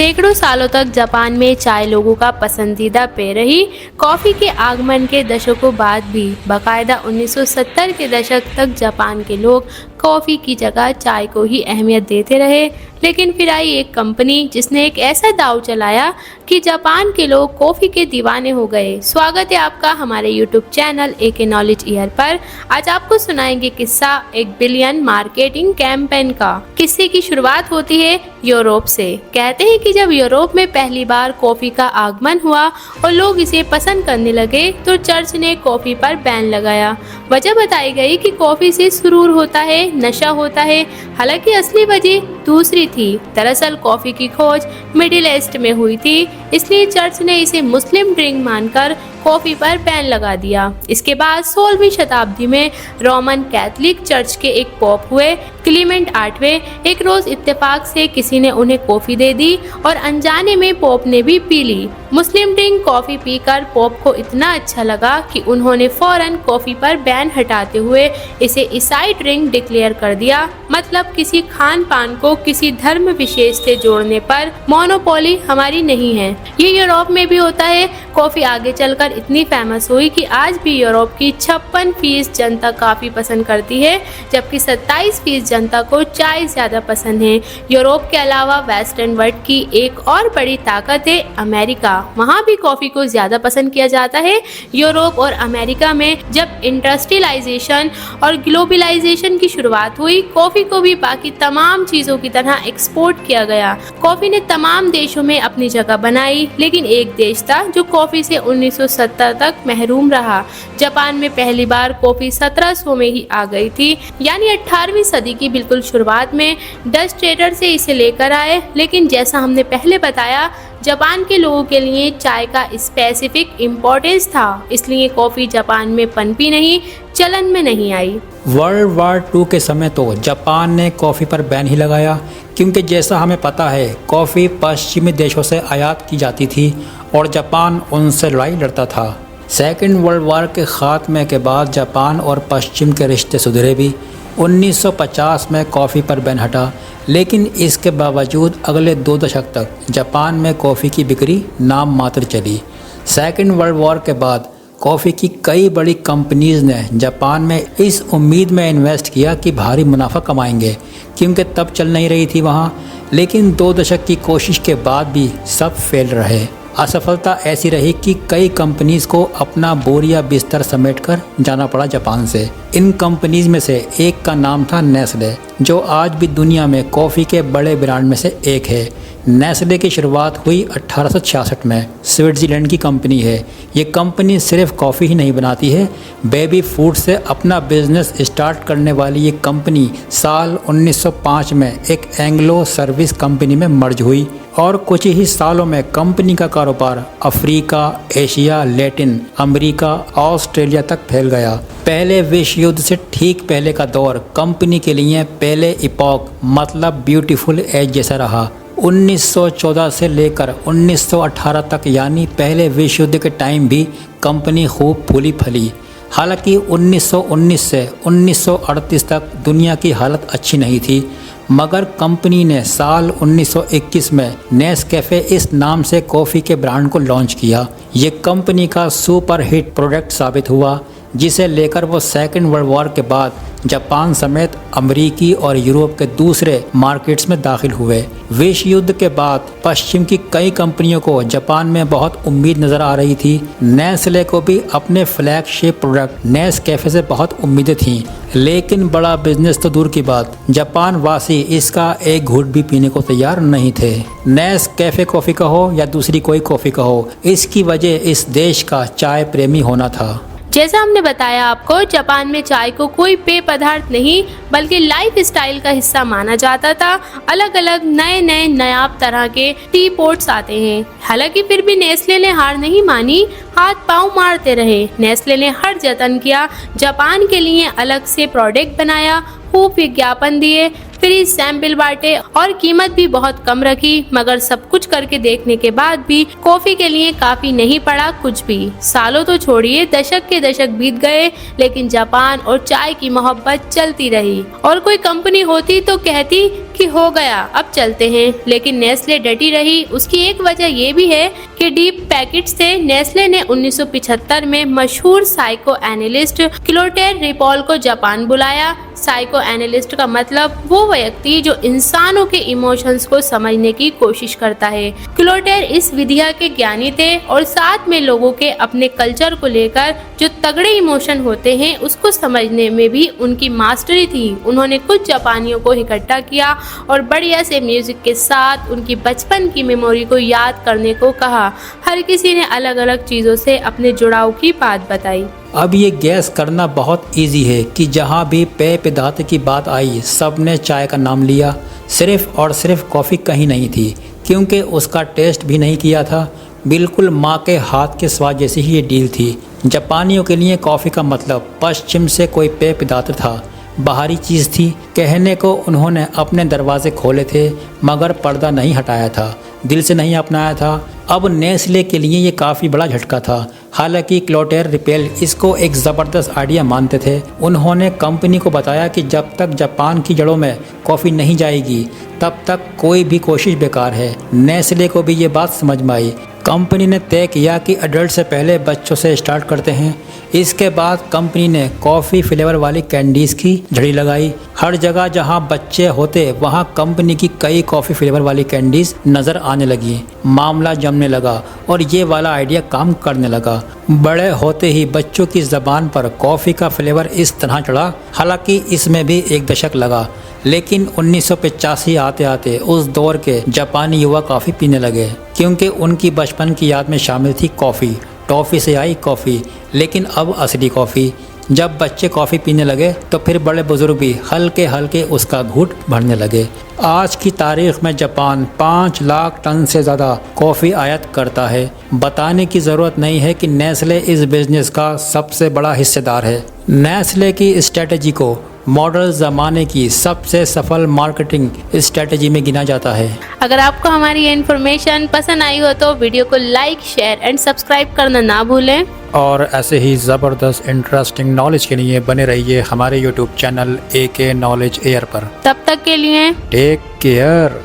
सैकड़ों सालों तक जापान में चाय लोगों का पसंदीदा पेय रही। कॉफ़ी के आगमन के दशकों बाद भी बाकायदा 1970 के दशक तक जापान के लोग कॉफ़ी की जगह चाय को ही अहमियत देते रहे। लेकिन फिर आई एक कंपनी जिसने एक ऐसा दांव चलाया कि जापान के लोग कॉफ़ी के दीवाने हो गए। स्वागत है आपका हमारे YouTube channel AK knowledge year पर। आज आपको सुनाएंगे किस्सा एक बिलियन मार्केटिंग कैंपेन का। किस्से की शुरुआत होती है यूरोप से। कहते हैं कि जब यूरोप में पहली बार कॉफ़ी का आगमन हुआ और लोग इसे पसंद करने लगे तो चर्च ने कॉफ़ी पर बैन लगाया। वजह बताई गई कि कॉफ़ी से सुरूर होता है, नशा होता है। हालांकि असली वजह दूसरी थी। दरअसल कॉफ़ी की खोज मिडिल ईस्ट में हुई थी, इसलिए चर्च ने इसे मुस्लिम ड्रिंक मानकर कॉफ़ी पर बैन लगा दिया। इसके बाद 16वीं शताब्दी में रोमन कैथोलिक चर्च के एक पोप हुए क्लीमेंट 8वें। एक रोज़ इत्तेफाक से किसी ने उन्हें कॉफ़ी दे दी और अनजाने में पोप ने भी पी ली। मुस्लिम ड्रिंक कॉफ़ी पीकर पोप को इतना अच्छा लगा कि उन्होंने फ़ौरन कॉफ़ी पर बैन हटाते हुए इसे ईसाई ड्रिंक डिक्लेयर कर दिया। मतलब किसी खान पान को किसी धर्म विशेष से जोड़ने पर मोनोपोली हमारी नहीं है। ये यूरोप में भी होता है। कॉफ़ी आगे चलकर इतनी फेमस हुई कि आज भी यूरोप की 56% जनता काफ़ी पसंद करती है, जबकि 27% जनता को चाय ज़्यादा पसंद है। यूरोप के अलावा वेस्टर्न वर्ल्ड की एक और बड़ी ताकत है अमेरिका। वहाँ भी कॉफ़ी को ज़्यादा पसंद किया जाता है। यूरोप और अमेरिका में जब इंडस्ट्रियलाइजेशन और ग्लोबलाइजेशन की शुरुआत हुई, कॉफ़ी को भी बाकी तमाम चीज़ों की तरह एक्सपोर्ट किया गया। कॉफ़ी ने तमाम देशों में अपनी जगह बनाई, लेकिन एक देश था जो कॉफ़ी से 1970 तक महरूम रहा। जापान में पहली बार कॉफ़ी 1700 में ही आ गई थी, यानी 18वीं सदी की बिल्कुल शुरुआत में डच ट्रेडर से इसे लेकर आए। लेकिन जैसा हमने पहले बताया, जापान के लोगों के लिए चाय का स्पेसिफिक इम्पोर्टेंस था, इसलिए कॉफ़ी जापान में पनपी नहीं, चलन में नहीं आई। वर्ल्ड वार 2 के समय तो जापान ने कॉफ़ी पर बैन ही लगाया, क्योंकि जैसा हमें पता है कॉफ़ी पश्चिमी देशों से आयात की जाती थी और जापान उनसे लड़ाई लड़ता था। सेकेंड वर्ल्ड वार के ख़ात्मे के बाद जापान और पश्चिम के रिश्ते सुधरे भी। 1950 में कॉफ़ी पर बैन हटा, लेकिन इसके बावजूद अगले 2 दशक तक जापान में कॉफ़ी की बिक्री नाम मात्र चली। सेकेंड वर्ल्ड वॉर के बाद कॉफ़ी की कई बड़ी कंपनीज़ ने जापान में इस उम्मीद में इन्वेस्ट किया कि भारी मुनाफा कमाएंगे, क्योंकि तब चल नहीं रही थी वहाँ। लेकिन 2 दशक की कोशिश के बाद भी सब फेल रहे। असफलता ऐसी रही कि कई कंपनीज़ को अपना बोरिया बिस्तर समेटकर जाना पड़ा जापान से। इन कंपनीज़ में से एक का नाम था नेस्ले, जो आज भी दुनिया में कॉफ़ी के बड़े ब्रांड में से एक है। नेस्ले की शुरुआत हुई 1866 में। स्विट्ज़रलैंड की कंपनी है। ये कंपनी सिर्फ कॉफ़ी ही नहीं बनाती है, बेबी फूड से अपना बिजनेस स्टार्ट करने वाली ये कंपनी साल 1905 में एक एंग्लो सर्विस कंपनी में मर्ज हुई और कुछ ही सालों में कंपनी का कारोबार Africa, Asia, Latin America, Australia तक फैल गया। पहले विश्व युद्ध से ठीक पहले का दौर कंपनी के लिए पहले इपॉक मतलब ब्यूटीफुल एज जैसा रहा। 1914 से लेकर 1918 तक, यानी पहले विश्व युद्ध के टाइम भी कंपनी खूब फूली फली। हालांकि 1919 से 1938 तक दुनिया की हालत अच्छी नहीं थी, मगर कंपनी ने साल 1921 में नेस्कैफ़े इस नाम से कॉफ़ी के ब्रांड को लॉन्च किया। ये कंपनी का सुपर हिट प्रोडक्ट साबित हुआ, जिसे लेकर वो सेकेंड वर्ल्ड वॉर के बाद जापान समेत अमेरिकी और यूरोप के दूसरे मार्केट्स में दाखिल हुए। विश्व युद्ध के बाद पश्चिम की कई कंपनियों को जापान में बहुत उम्मीद नज़र आ रही थी। नेस्ले को भी अपने फ्लैगशिप प्रोडक्ट नेस्कैफ़े से बहुत उम्मीदें थीं, लेकिन बड़ा बिजनेस तो दूर की बात, जापान वासी इसका एक घूंट भी पीने को तैयार नहीं थे। नेस्कैफ़े कॉफ़ी कहो या दूसरी कोई कॉफ़ी कहो, इसकी वजह इस देश का चाय प्रेमी होना था। जैसा हमने बताया आपको, जापान में चाय को कोई पेय पदार्थ नहीं बल्कि लाइफ स्टाइल का हिस्सा माना जाता था। अलग अलग नए नए नायाब तरह के टी पोट्स आते हैं। हालांकि फिर भी नेस्ले ने हार नहीं मानी, हाथ पांव मारते रहे। नेस्ले ने हर जतन किया, जापान के लिए अलग से प्रोडक्ट बनाया, खूब विज्ञापन दिए, फ्री सैंपल बांटे और कीमत भी बहुत कम रखी। मगर सब कुछ करके देखने के बाद भी कॉफी के लिए काफी नहीं पड़ा कुछ भी। सालों तो छोड़िए, दशक के दशक बीत गए, लेकिन जापान और चाय की मोहब्बत चलती रही। और कोई कंपनी होती तो कहती कि हो गया, अब चलते हैं। लेकिन नेस्ले डटी रही। उसकी एक वजह ये भी है कि डीप पैकेट से नेस्ले ने 1975 में मशहूर साइको एनालिस्ट क्लोटेल रिपॉल को जापान बुलाया। साइको एनालिस्ट का मतलब वो व्यक्ति जो इंसानों के इमोशंस को समझने की कोशिश करता है। क्लोटेल इस विधिया के ज्ञानी थे और साथ में लोगों के अपने कल्चर को लेकर जो तगड़े इमोशन होते हैं उसको समझने में भी उनकी मास्टरी थी। उन्होंने कुछ जापानियों को इकट्ठा किया और बढ़िया से म्यूजिक के साथ उनकी बचपन की मेमोरी को याद करने को कहा। हर किसी ने अलग अलग चीज़ों से अपने जुड़ाव की बात बताई। अब ये गैस करना बहुत इजी है कि जहाँ भी पेय पदार्थ की बात आई सब ने चाय का नाम लिया। सिर्फ और सिर्फ कॉफ़ी कहीं नहीं थी, क्योंकि उसका टेस्ट भी नहीं किया था। बिल्कुल माँ के हाथ के स्वाद जैसी ही ये डील थी। जापानियों के लिए कॉफ़ी का मतलब पश्चिम से कोई पेय पदार्थ था, बाहरी चीज़ थी। कहने को उन्होंने अपने दरवाजे खोले थे मगर पर्दा नहीं हटाया था, दिल से नहीं अपनाया था। अब नेस्ले के लिए ये काफ़ी बड़ा झटका था। हालांकि क्लोटेल रिपेल इसको एक ज़बरदस्त आइडिया मानते थे। उन्होंने कंपनी को बताया कि जब तक जापान की जड़ों में कॉफ़ी नहीं जाएगी तब तक कोई भी कोशिश बेकार है। नेस्ले को भी ये बात समझ में आई। कंपनी ने तय किया कि अडल्ट से पहले बच्चों से स्टार्ट करते हैं। इसके बाद कंपनी ने कॉफ़ी फ्लेवर वाली कैंडीज़ की झड़ी लगाई। हर जगह जहां बच्चे होते वहां कंपनी की कई कॉफ़ी फ्लेवर वाली कैंडीज़ नज़र आने लगी। मामला जमने लगा और ये वाला आइडिया काम करने लगा। बड़े होते ही बच्चों की ज़बान पर कॉफ़ी का फ्लेवर इस तरह चढ़ा। हालांकि इसमें भी एक दशक लगा, लेकिन 1985 आते आते उस दौर के जापानी युवा कॉफ़ी पीने लगे, क्योंकि उनकी बचपन की याद में शामिल थी कॉफ़ी। टॉफ़ी से आई कॉफ़ी, लेकिन अब असली कॉफ़ी। जब बच्चे कॉफ़ी पीने लगे तो फिर बड़े बुजुर्ग भी हल्के हल्के उसका घूंट भरने लगे। आज की तारीख में जापान 5 लाख टन से ज़्यादा कॉफ़ी आयात करता है। बताने की ज़रूरत नहीं है कि नेस्ले इस बिज़नेस का सबसे बड़ा हिस्सेदार है। नेस्ले की स्ट्रेटजी को मॉडर्न ज़माने की सबसे सफल मार्केटिंग स्ट्रेटजी में गिना जाता है। अगर आपको हमारी ये इन्फॉर्मेशन पसंद आई हो तो वीडियो को लाइक, शेयर एंड सब्सक्राइब करना ना भूलें। और ऐसे ही ज़बरदस्त इंटरेस्टिंग नॉलेज के लिए बने रहिए हमारे YouTube channel AK knowledge air पर। तब तक के लिए टेक केयर।